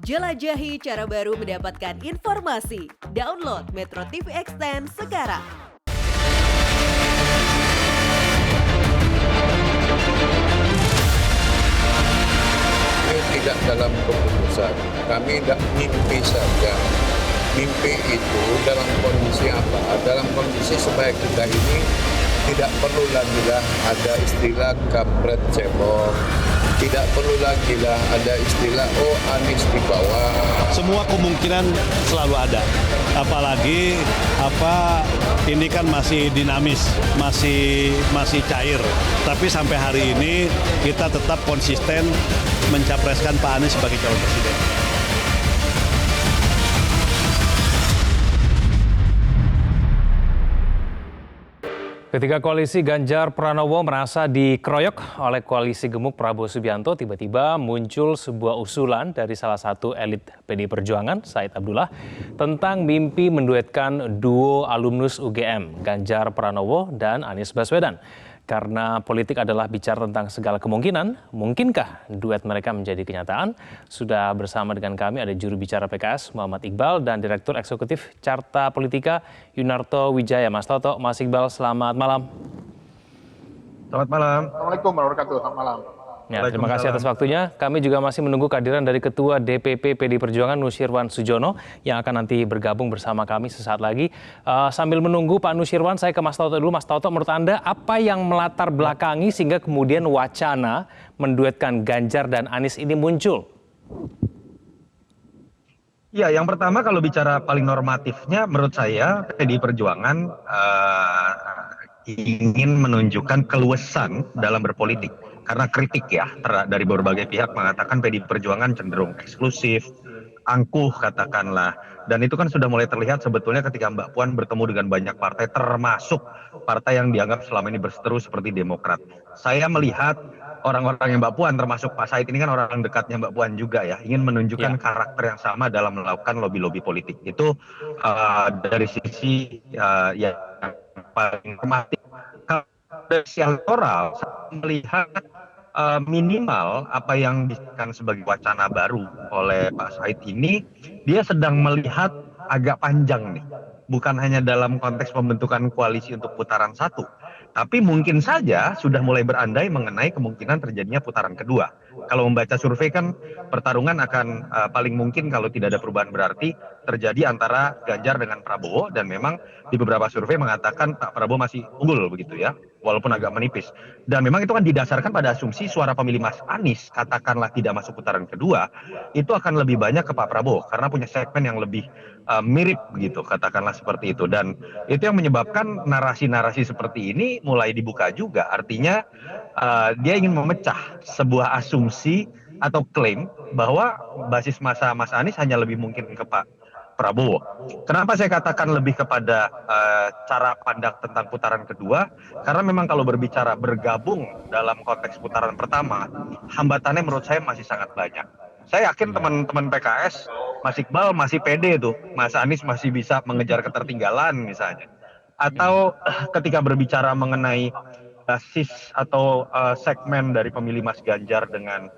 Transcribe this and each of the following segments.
Jelajahi cara baru mendapatkan informasi. Download Metro TV Extend sekarang. Kami tidak dalam keputusan, kami tidak mimpi saja. Mimpi itu dalam kondisi apa? Dalam kondisi supaya kita ini tidak perlu lagi lah ada istilah kampret cebong. Tidak perlu lagi lah ada istilah Anies di bawah. Semua kemungkinan selalu ada. Apalagi ini kan masih dinamis, masih cair. Tapi sampai hari ini kita tetap konsisten mencapreskan Pak Anies sebagai calon presiden. Ketika koalisi Ganjar Pranowo merasa dikeroyok oleh koalisi gemuk Prabowo Subianto, tiba-tiba muncul sebuah usulan dari salah satu elit PDI Perjuangan, Said Abdullah, tentang mimpi menduetkan duo alumnus UGM, Ganjar Pranowo dan Anies Baswedan. Karena politik adalah bicara tentang segala kemungkinan, mungkinkah duet mereka menjadi kenyataan? Sudah bersama dengan kami ada juru bicara PKS Muhammad Iqbal dan Direktur Eksekutif Carta Politika Yunarto Wijaya. Mas Toto, Mas Iqbal, selamat malam. Selamat malam. Assalamualaikum warahmatullahi wabarakatuh. Selamat malam. Ya, terima kasih atas waktunya. Kami juga masih menunggu kehadiran dari Ketua DPP PDI Perjuangan Nusyirwan Sujono yang akan nanti bergabung bersama kami sesaat lagi. Sambil menunggu Pak Nusyirwan, saya ke Mas Toto dulu. Mas Toto, menurut Anda apa yang melatar belakangi sehingga kemudian wacana menduetkan Ganjar dan Anies ini muncul? Ya, yang pertama kalau bicara paling normatifnya menurut saya PDI Perjuangan ingin menunjukkan keluasan dalam berpolitik. Karena kritik ya dari berbagai pihak mengatakan PDI Perjuangan cenderung eksklusif, angkuh katakanlah. Dan itu kan sudah mulai terlihat sebetulnya ketika Mbak Puan bertemu dengan banyak partai termasuk partai yang dianggap selama ini berseteru seperti Demokrat. Saya melihat orang-orang yang Mbak Puan termasuk Pak Said ini kan orang dekatnya Mbak Puan juga ya, ingin menunjukkan karakter yang sama dalam melakukan lobby-lobby politik. Itu dari sisi yang paling normatif. Dari sisi elektoral, saya melihat minimal apa yang disebutkan sebagai wacana baru oleh Pak Said ini, dia sedang melihat agak panjang nih. Bukan hanya dalam konteks pembentukan koalisi untuk putaran satu, tapi mungkin saja sudah mulai berandai mengenai kemungkinan terjadinya putaran kedua. Kalau membaca survei kan pertarungan akan paling mungkin kalau tidak ada perubahan berarti terjadi antara Ganjar dengan Prabowo, dan memang di beberapa survei mengatakan Pak Prabowo masih unggul begitu ya, walaupun agak menipis. Dan memang itu kan didasarkan pada asumsi suara pemilih Mas Anies katakanlah tidak masuk putaran kedua, itu akan lebih banyak ke Pak Prabowo karena punya segmen yang lebih mirip begitu, katakanlah seperti itu. Dan itu yang menyebabkan narasi-narasi seperti ini mulai dibuka juga. Artinya dia ingin memecah sebuah asumsi atau klaim bahwa basis masa Mas Anies hanya lebih mungkin ke Pak Prabowo. Kenapa saya katakan lebih kepada cara pandang tentang putaran kedua? Karena memang kalau berbicara bergabung dalam konteks putaran pertama, hambatannya menurut saya masih sangat banyak. Saya yakin teman-teman PKS, Mas Iqbal masih pede tuh, Mas Anies masih bisa mengejar ketertinggalan misalnya. Atau ketika berbicara mengenai basis atau segmen dari pemilih Mas Ganjar dengan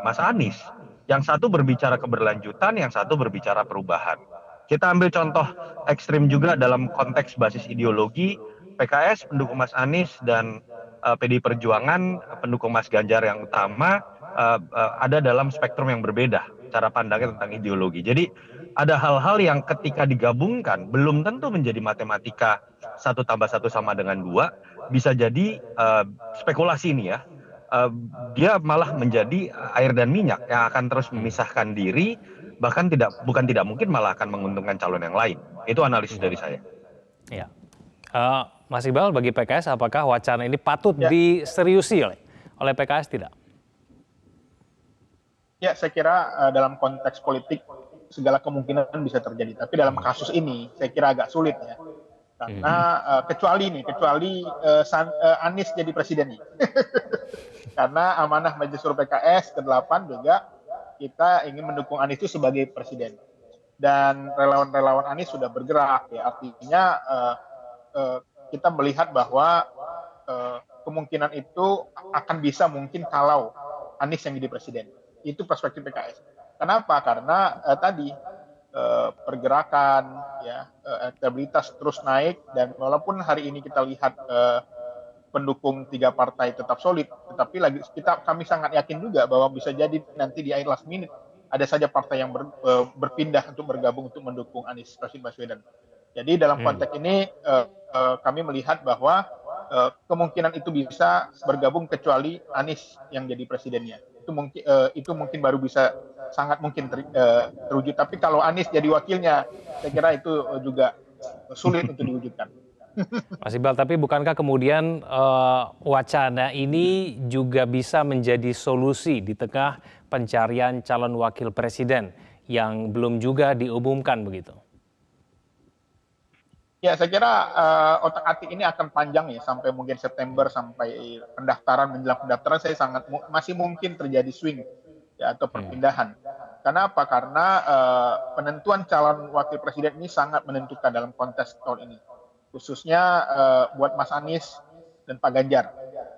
Mas Anies, yang satu berbicara keberlanjutan, yang satu berbicara perubahan. Kita ambil contoh ekstrim juga dalam konteks basis ideologi, PKS pendukung Mas Anies dan PDI Perjuangan pendukung Mas Ganjar yang utama ada dalam spektrum yang berbeda cara pandangnya tentang ideologi. Jadi ada hal-hal yang ketika digabungkan belum tentu menjadi matematika 1 tambah 1 sama dengan 2, bisa jadi spekulasi ini ya. Dia malah menjadi air dan minyak yang akan terus memisahkan diri, bahkan bukan tidak mungkin malah akan menguntungkan calon yang lain. Itu analisis dari saya. Ya. Mas Iqbal, bagi PKS apakah wacana ini patut diseriusi oleh PKS tidak? Ya, saya kira dalam konteks politik segala kemungkinan bisa terjadi. Tapi dalam kasus ini saya kira agak sulit ya. Karena kecuali Anies jadi presiden nih. Karena amanah Majelis Suro PKS ke-8 juga kita ingin mendukung Anies itu sebagai presiden. Dan relawan-relawan Anies sudah bergerak ya. Artinya kita melihat bahwa kemungkinan itu akan bisa mungkin kalau Anies yang jadi presiden. Itu perspektif PKS. Kenapa? Karena tadi pergerakan, ya, elektabilitas terus naik, dan walaupun hari ini kita lihat pendukung tiga partai tetap solid, tetapi kami sangat yakin juga bahwa bisa jadi nanti di akhir last minute ada saja partai yang berpindah untuk bergabung untuk mendukung Anies Rashid Baswedan. Jadi dalam konteks ini kami melihat bahwa kemungkinan itu bisa bergabung kecuali Anies yang jadi presidennya. Itu mungkin baru bisa sangat mungkin terwujud. Tapi kalau Anies jadi wakilnya, saya kira itu juga sulit untuk diwujudkan. Mas Iqbal, tapi bukankah kemudian wacana ini juga bisa menjadi solusi di tengah pencarian calon wakil presiden yang belum juga diumumkan begitu? Ya, saya kira otak-atik ini akan panjang ya, sampai mungkin September, sampai menjelang pendaftaran, saya masih mungkin terjadi swing ya, atau perpindahan. Karena apa? Karena penentuan calon wakil presiden ini sangat menentukan dalam konteks tahun ini, khususnya buat Mas Anies dan Pak Ganjar,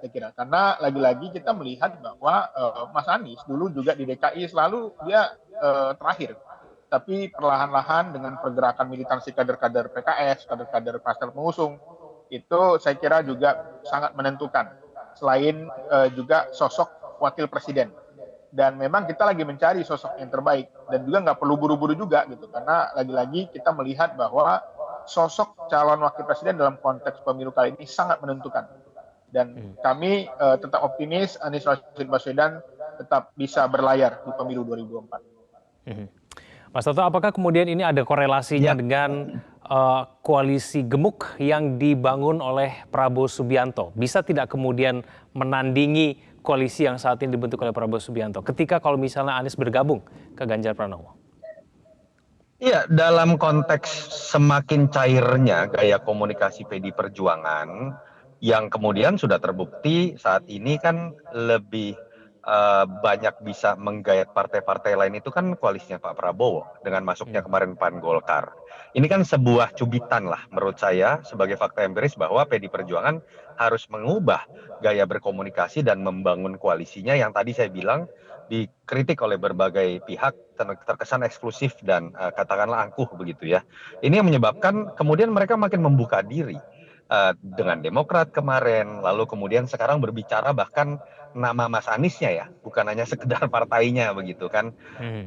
saya kira. Karena lagi-lagi kita melihat bahwa Mas Anies dulu juga di DKI selalu dia terakhir. Tapi perlahan-lahan dengan pergerakan militansi kader-kader PKS, kader-kader pasar pengusung, itu saya kira juga sangat menentukan. Selain juga sosok wakil presiden. Dan memang kita lagi mencari sosok yang terbaik. Dan juga nggak perlu buru-buru juga gitu. Karena lagi-lagi kita melihat bahwa sosok calon wakil presiden dalam konteks pemilu kali ini sangat menentukan. Dan kami tetap optimis Anies Rashid Baswedan tetap bisa berlayar di pemilu 2024. Mas Toto, apakah kemudian ini ada korelasinya dengan koalisi gemuk yang dibangun oleh Prabowo Subianto? Bisa tidak kemudian menandingi koalisi yang saat ini dibentuk oleh Prabowo Subianto ketika kalau misalnya Anies bergabung ke Ganjar Pranowo? Iya, dalam konteks semakin cairnya gaya komunikasi PD Perjuangan yang kemudian sudah terbukti saat ini kan lebih banyak bisa menggayat partai-partai lain, itu kan koalisinya Pak Prabowo dengan masuknya kemarin PAN Golkar. Ini kan sebuah cubitan lah menurut saya sebagai fakta empiris bahwa PD Perjuangan harus mengubah gaya berkomunikasi dan membangun koalisinya yang tadi saya bilang dikritik oleh berbagai pihak terkesan eksklusif dan katakanlah angkuh begitu ya. Ini yang menyebabkan kemudian mereka makin membuka diri dengan Demokrat kemarin, lalu kemudian sekarang berbicara bahkan nama Mas Aniesnya ya, bukan hanya sekedar partainya begitu kan.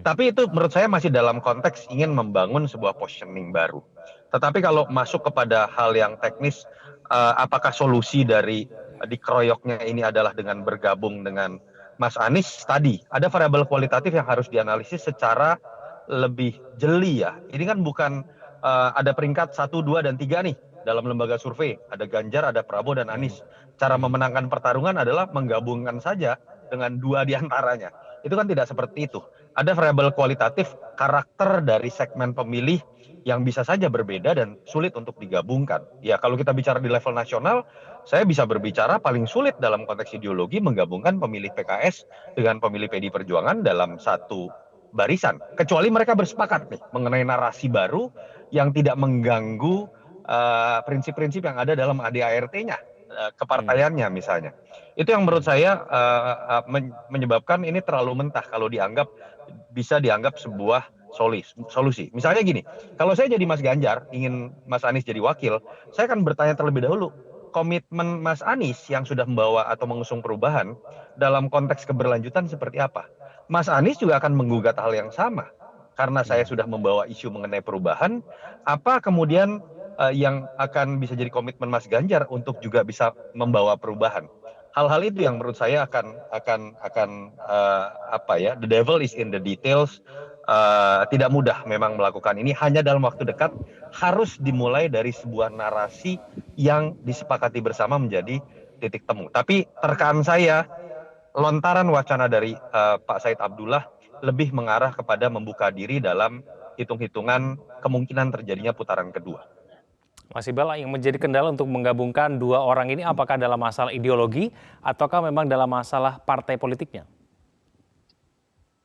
Tapi itu menurut saya masih dalam konteks ingin membangun sebuah positioning baru. Tetapi kalau masuk kepada hal yang teknis, apakah solusi dari dikeroyoknya ini adalah dengan bergabung dengan Mas Anies tadi? Ada variabel kualitatif yang harus dianalisis secara lebih jeli ya. Ini kan bukan ada peringkat 1, 2, dan 3 nih dalam lembaga survei. Ada Ganjar, ada Prabowo, dan Anies. Cara memenangkan pertarungan adalah menggabungkan saja dengan 2 di antaranya. Itu kan tidak seperti itu. Ada variabel kualitatif karakter dari segmen pemilih yang bisa saja berbeda dan sulit untuk digabungkan. Ya, kalau kita bicara di level nasional, saya bisa berbicara paling sulit dalam konteks ideologi menggabungkan pemilih PKS dengan pemilih PD Perjuangan dalam satu barisan. Kecuali mereka bersepakat nih mengenai narasi baru yang tidak mengganggu prinsip-prinsip yang ada dalam ADART-nya, kepartaiannya misalnya. Itu yang menurut saya menyebabkan ini terlalu mentah kalau bisa dianggap sebuah solusi. Misalnya gini, kalau saya jadi Mas Ganjar, ingin Mas Anies jadi wakil, saya akan bertanya terlebih dahulu, komitmen Mas Anies yang sudah membawa atau mengusung perubahan dalam konteks keberlanjutan seperti apa? Mas Anies juga akan menggugat hal yang sama. Karena saya sudah membawa isu mengenai perubahan, apa kemudian yang akan bisa jadi komitmen Mas Ganjar untuk juga bisa membawa perubahan? Hal-hal itu yang menurut saya akan the devil is in the details. Tidak mudah memang melakukan ini, hanya dalam waktu dekat harus dimulai dari sebuah narasi yang disepakati bersama menjadi titik temu. Tapi terkaan saya, lontaran wacana dari Pak Said Abdullah lebih mengarah kepada membuka diri dalam hitung-hitungan kemungkinan terjadinya putaran kedua. Mas Iqbal, yang menjadi kendala untuk menggabungkan 2 orang ini apakah dalam masalah ideologi ataukah memang dalam masalah partai politiknya?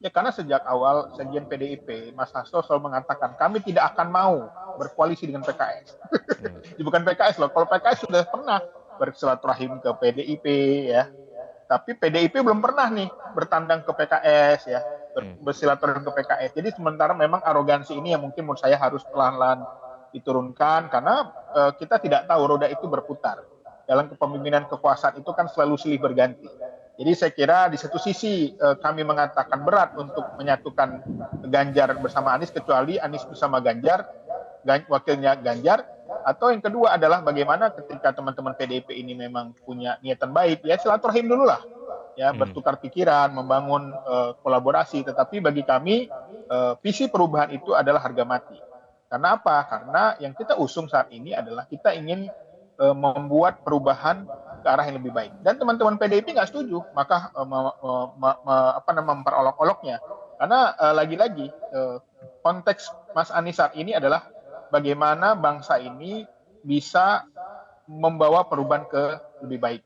Ya, karena sejak awal sekjen PDIP, Mas Hasto selalu mengatakan kami tidak akan mau berkoalisi dengan PKS. Bukan PKS loh, kalau PKS sudah pernah bersilaturahim ke PDIP ya. Tapi PDIP belum pernah nih bertandang ke PKS ya. bersilaturahmi ke PKS. Jadi sementara memang arogansi ini yang mungkin menurut saya harus pelan-pelan diturunkan karena kita tidak tahu roda itu berputar. Dalam kepemimpinan kekuasaan itu kan selalu silih berganti. Jadi saya kira di satu sisi kami mengatakan berat untuk menyatukan Ganjar bersama Anies kecuali Anies bersama Ganjar, wakilnya Ganjar. Atau yang kedua adalah bagaimana ketika teman-teman PDIP ini memang punya niatan baik, ya silaturahim dulu lah, ya bertukar pikiran, membangun kolaborasi. Tetapi bagi kami visi perubahan itu adalah harga mati. Karena apa? Karena yang kita usung saat ini adalah kita ingin membuat perubahan ke arah yang lebih baik. Dan teman-teman PDIP nggak setuju, maka memperolok-oloknya. Karena lagi-lagi konteks Mas Anies saat ini adalah bagaimana bangsa ini bisa membawa perubahan ke lebih baik.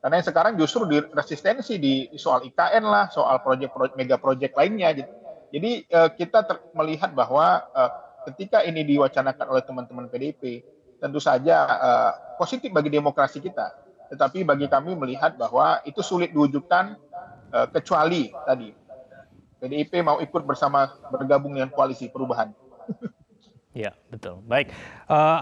Karena yang sekarang justru di resistensi di soal IKN lah, soal proyek-proyek mega proyek lainnya. Jadi kita melihat bahwa ketika ini diwacanakan oleh teman-teman PDIP, tentu saja positif bagi demokrasi kita. Tetapi bagi kami melihat bahwa itu sulit diwujudkan kecuali tadi PDIP mau ikut bergabung dengan koalisi perubahan. Ya, betul. Baik,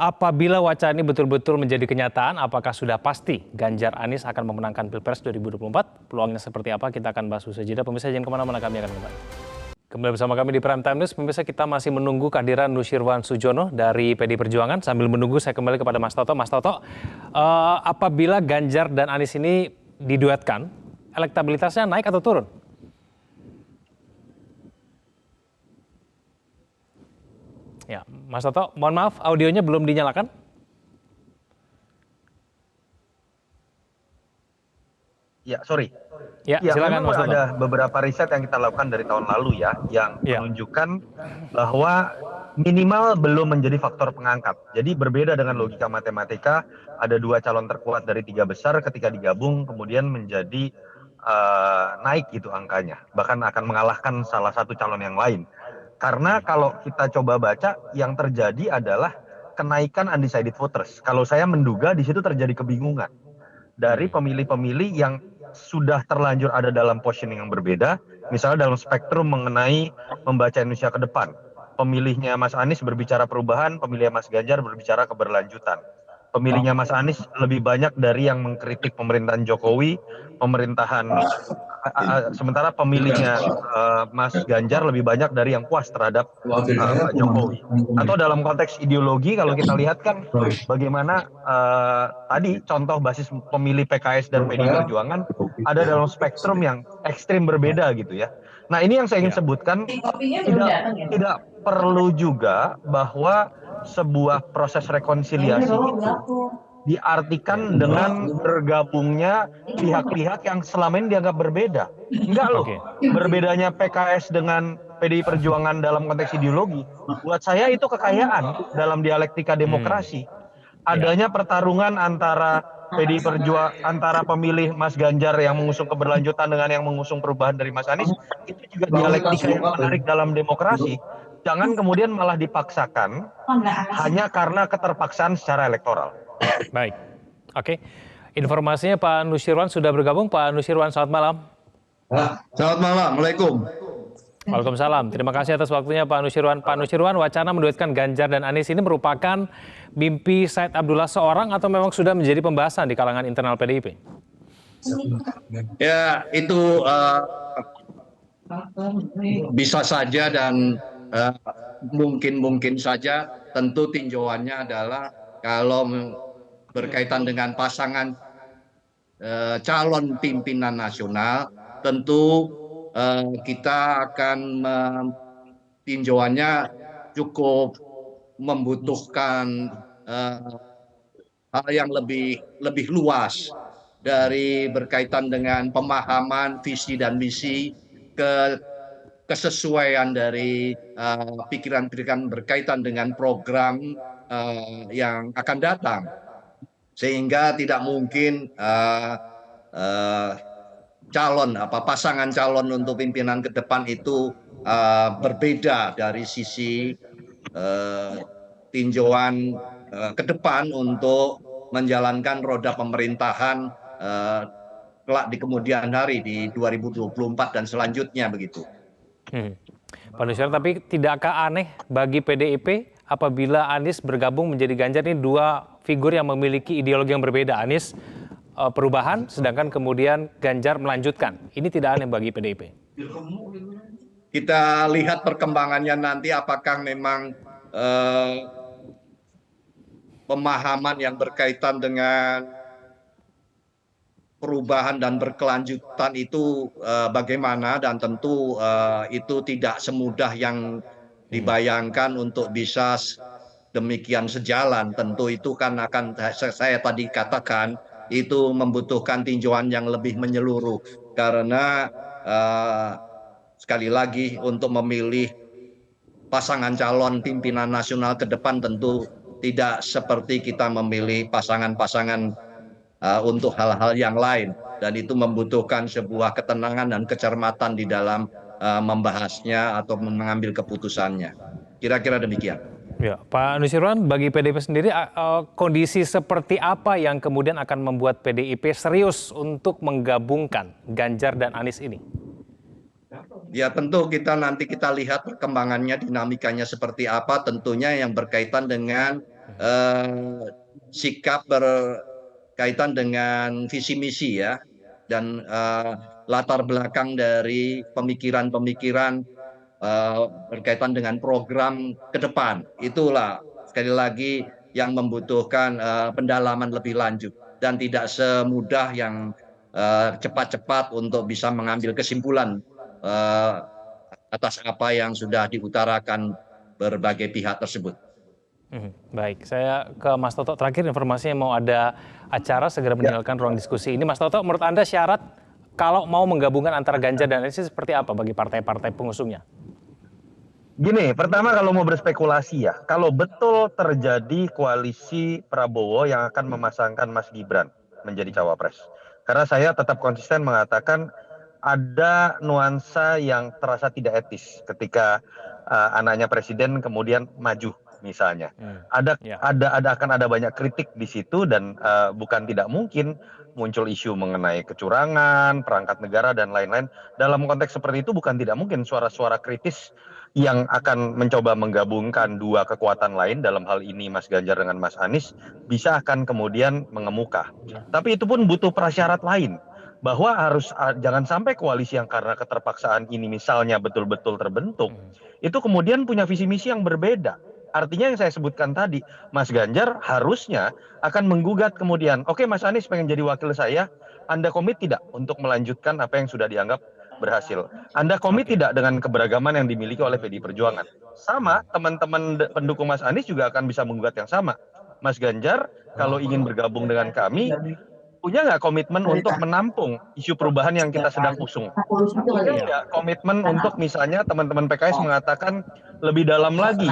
apabila wacana ini betul-betul menjadi kenyataan, apakah sudah pasti Ganjar Anies akan memenangkan Pilpres 2024? Peluangnya seperti apa? Kita akan bahas usai jeda. Pemirsa jangan kemana-mana, kami akan kembali. Kembali bersama kami di Prime Time News. Pemirsa, kita masih menunggu kehadiran Nusyirwan Sujono dari PD Perjuangan. Sambil menunggu, saya kembali kepada Mas Toto. Mas Toto, apabila Ganjar dan Anies ini diduetkan, elektabilitasnya naik atau turun? Ya, Mas Toto, mohon maaf, audionya belum dinyalakan. Ya, sorry. Ya, silakan memang Mas Toto. ada beberapa riset yang kita lakukan dari tahun lalu ya, yang menunjukkan bahwa minimal belum menjadi faktor pengangkat. Jadi berbeda dengan logika matematika, ada 2 calon terkuat dari 3 besar, ketika digabung kemudian menjadi naik gitu angkanya. Bahkan akan mengalahkan salah satu calon yang lain. Karena kalau kita coba baca, yang terjadi adalah kenaikan undecided voters. Kalau saya menduga di situ terjadi kebingungan dari pemilih-pemilih yang sudah terlanjur ada dalam positioning yang berbeda, misalnya dalam spektrum mengenai membaca Indonesia ke depan. Pemilihnya Mas Anies berbicara perubahan, pemilihnya Mas Ganjar berbicara keberlanjutan. Pemilihnya Mas Anies lebih banyak dari yang mengkritik pemerintahan Jokowi, sementara pemilihnya Mas Ganjar lebih banyak dari yang puas terhadap Pak Jokowi. Atau dalam konteks ideologi, kalau kita lihat kan bagaimana tadi contoh basis pemilih PKS dan PDI Perjuangan ada dalam spektrum yang ekstrim berbeda gitu ya. Nah, ini yang saya ingin sebutkan, tidak perlu juga bahwa sebuah proses rekonsiliasi itu diartikan dengan bergabungnya pihak-pihak yang selama ini dianggap berbeda. Enggak loh. Berbedanya PKS dengan PDI Perjuangan dalam konteks ideologi, buat saya itu kekayaan dalam dialektika demokrasi. Adanya pertarungan antara PDI Perjuangan, antara pemilih Mas Ganjar yang mengusung keberlanjutan dengan yang mengusung perubahan dari Mas Anies, itu juga dialektika yang menarik dalam demokrasi. Jangan kemudian malah dipaksakan hanya karena keterpaksaan secara elektoral. Baik, oke. Informasinya Pak Nusyirwan sudah bergabung. Pak Nusyirwan, selamat malam. Selamat malam, Waalaikumsalam. Waalaikumsalam. Terima kasih atas waktunya Pak Nusyirwan. Pak Nusyirwan, wacana menduetkan Ganjar dan Anies ini merupakan mimpi Said Abdullah seorang atau memang sudah menjadi pembahasan di kalangan internal PDIP? Ya, itu bisa saja dan mungkin saja. Tentu tinjauannya adalah kalau berkaitan dengan pasangan calon pimpinan nasional, tentu kita akan tinjauannya cukup membutuhkan hal yang lebih luas dari berkaitan dengan pemahaman visi dan misi, kesesuaian dari pikiran-pikiran berkaitan dengan program yang akan datang, sehingga tidak mungkin pasangan calon untuk pimpinan ke depan itu berbeda dari sisi tinjauan ke depan untuk menjalankan roda pemerintahan kelak di kemudian hari di 2024 dan selanjutnya begitu. Pak Nusirwan, tapi tidakkah aneh bagi PDIP apabila Anies bergabung menjadi Ganjar, ini dua figur yang memiliki ideologi yang berbeda. Anies perubahan, sedangkan kemudian Ganjar melanjutkan. Ini tidak aneh bagi PDIP. Kita lihat perkembangannya nanti apakah memang pemahaman yang berkaitan dengan perubahan dan berkelanjutan itu bagaimana, dan tentu itu tidak semudah yang dibayangkan untuk bisa demikian sejalan. Tentu itu kan akan saya tadi katakan itu membutuhkan tinjauan yang lebih menyeluruh, karena sekali lagi untuk memilih pasangan calon pimpinan nasional ke depan tentu tidak seperti kita memilih pasangan-pasangan untuk hal-hal yang lain, dan itu membutuhkan sebuah ketenangan dan kecermatan di dalam membahasnya atau mengambil keputusannya. Kira-kira demikian. Ya, Pak Nusirwan, bagi PDIP sendiri kondisi seperti apa yang kemudian akan membuat PDIP serius untuk menggabungkan Ganjar dan Anies ini? Ya tentu nanti kita lihat perkembangannya, dinamikanya seperti apa, tentunya yang berkaitan dengan sikap berkaitan dengan visi misi ya, dan latar belakang dari pemikiran-pemikiran berkaitan dengan program ke depan. Itulah sekali lagi yang membutuhkan pendalaman lebih lanjut, dan tidak semudah yang cepat-cepat untuk bisa mengambil kesimpulan atas apa yang sudah diutarakan berbagai pihak tersebut. Baik, saya ke Mas Toto terakhir, informasinya mau ada acara segera meninggalkan ruang diskusi ini. Mas Toto, menurut Anda syarat kalau mau menggabungkan antara Ganjar dan Anies seperti apa bagi partai-partai pengusungnya? Gini, pertama kalau mau berspekulasi ya, kalau betul terjadi koalisi Prabowo yang akan memasangkan Mas Gibran menjadi cawapres. Karena saya tetap konsisten mengatakan ada nuansa yang terasa tidak etis ketika anaknya presiden kemudian maju misalnya. Akan ada banyak kritik di situ, dan bukan tidak mungkin muncul isu mengenai kecurangan, perangkat negara dan lain-lain. Dalam konteks seperti itu bukan tidak mungkin suara-suara kritis yang akan mencoba menggabungkan dua kekuatan lain, dalam hal ini Mas Ganjar dengan Mas Anies, bisa akan kemudian mengemuka. Tapi itu pun butuh prasyarat lain, bahwa jangan sampai koalisi yang karena keterpaksaan ini misalnya betul-betul terbentuk, itu kemudian punya visi misi yang berbeda. Artinya yang saya sebutkan tadi, Mas Ganjar harusnya akan menggugat kemudian, oke Mas Anies pengen jadi wakil saya, Anda komit tidak untuk melanjutkan apa yang sudah dianggap berhasil? Anda komit tidak dengan keberagaman yang dimiliki oleh PDI Perjuangan? Sama, teman-teman pendukung Mas Anies juga akan bisa menggugat yang sama. Mas Ganjar, kalau ingin bergabung dengan kami, punya nggak komitmen untuk menampung isu perubahan yang kita sedang usung? Punya nggak komitmen untuk misalnya teman-teman PKS mengatakan lebih dalam lagi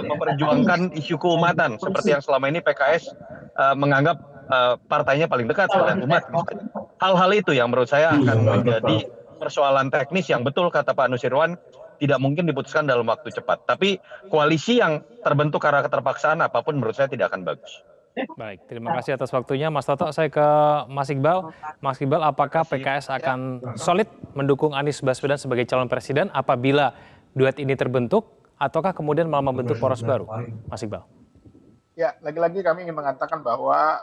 memperjuangkan isu keumatan seperti yang selama ini PKS menganggap partainya paling dekat dengan umat misalnya. Hal-hal itu yang menurut saya akan menjadi persoalan teknis yang betul kata Pak Nusirwan tidak mungkin diputuskan dalam waktu cepat. Tapi koalisi yang terbentuk karena keterpaksaan apapun menurut saya tidak akan bagus. Baik, terima kasih atas waktunya Mas Toto. Saya ke Mas Iqbal. Mas Iqbal, apakah PKS akan solid mendukung Anies Baswedan sebagai calon presiden apabila duet ini terbentuk, ataukah kemudian malah membentuk poros baru? Mas Iqbal. Ya, lagi-lagi kami ingin mengatakan bahwa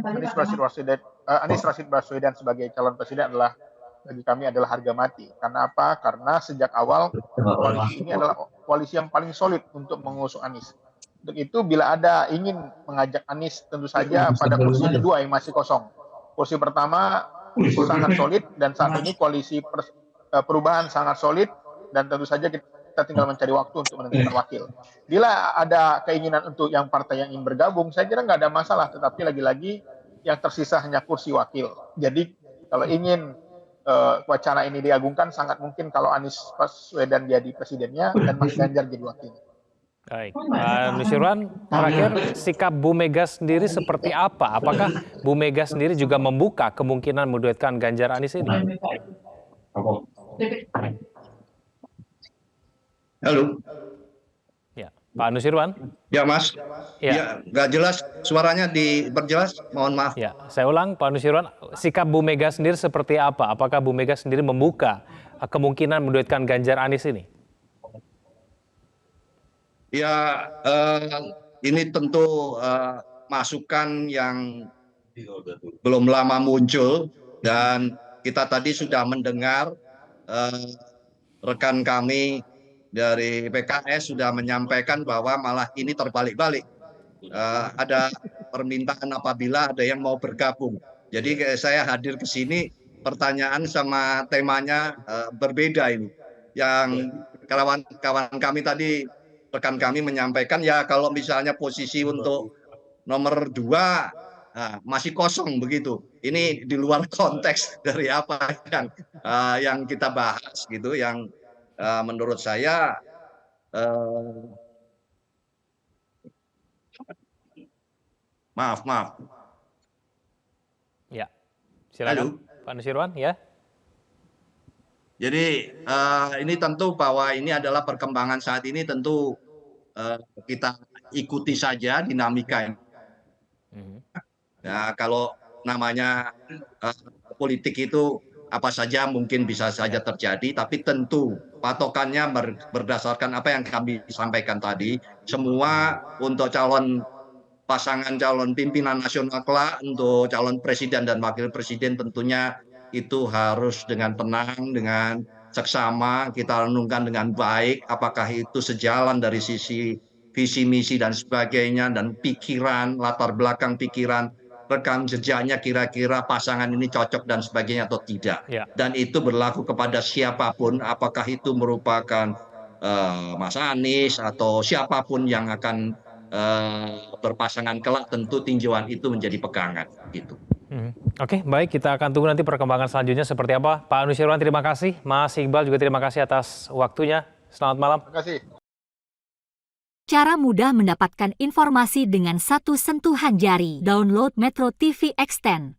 Anies Rashid Baswedan sebagai calon presiden adalah bagi kami adalah harga mati. Karena apa? Karena sejak awal koalisi ini adalah koalisi yang paling solid untuk mengusung Anies. Untuk itu bila ada ingin mengajak Anies tentu saja pada kursi kedua yang masih kosong. Kursi pertama sangat solid dan saat ini koalisi perubahan sangat solid dan tentu saja kita tinggal mencari waktu untuk menentukan wakil. Bila ada keinginan untuk yang partai yang ingin bergabung, saya kira nggak ada masalah. Tetapi lagi-lagi yang tersisa hanya kursi wakil. Jadi kalau ingin wacana ini diagungkan, sangat mungkin kalau Anies Baswedan jadi presidennya dan Mas Ganjar jadi wakilnya. Baik, Pak Nusirwan, terakhir sikap Bu Mega sendiri seperti apa? Apakah Bu Mega sendiri juga membuka kemungkinan menduetkan Ganjar Anies ini? Halo. Ya, Pak Nusirwan. Ya Mas. Ya, nggak jelas suaranya diperjelas. Mohon maaf. Ya, saya ulang, Pak Nusirwan, sikap Bu Mega sendiri seperti apa? Apakah Bu Mega sendiri membuka kemungkinan menduetkan Ganjar Anies ini? Ya, ini tentu masukan yang belum lama muncul dan kita tadi sudah mendengar rekan kami dari PKS sudah menyampaikan bahwa malah ini terbalik-balik. Ada permintaan apabila ada yang mau bergabung. Jadi saya hadir ke sini, pertanyaan sama temanya berbeda ini. Yang kawan-kawan kami tadi, rekan kami menyampaikan ya kalau misalnya posisi untuk nomor 2 masih kosong begitu. Ini di luar konteks dari apa yang kita bahas gitu. Yang menurut saya maaf. Ya, silakan Pak Nusirwan ya. Jadi ini tentu bahwa ini adalah perkembangan saat ini tentu kita ikuti saja dinamika ini. Ya, kalau namanya politik itu apa saja mungkin bisa saja terjadi, tapi tentu patokannya berdasarkan apa yang kami sampaikan tadi. Semua untuk pasangan calon pimpinan nasional kelak, untuk calon presiden dan wakil presiden tentunya itu harus dengan tenang, dengan seksama, kita renungkan dengan baik apakah itu sejalan dari sisi visi misi dan sebagainya, dan pikiran, latar belakang pikiran, rekam jejaknya kira-kira pasangan ini cocok dan sebagainya atau tidak. Dan itu berlaku kepada siapapun, apakah itu merupakan Mas Anies atau siapapun yang akan berpasangan kelak, tentu tinjauan itu menjadi pegangan gitu. Oke, baik, kita akan tunggu nanti perkembangan selanjutnya seperti apa. Pak Nusirwan terima kasih, Mas Iqbal juga terima kasih atas waktunya. Selamat malam. Terima kasih. Cara mudah mendapatkan informasi dengan satu sentuhan jari. Download Metro TV Extend.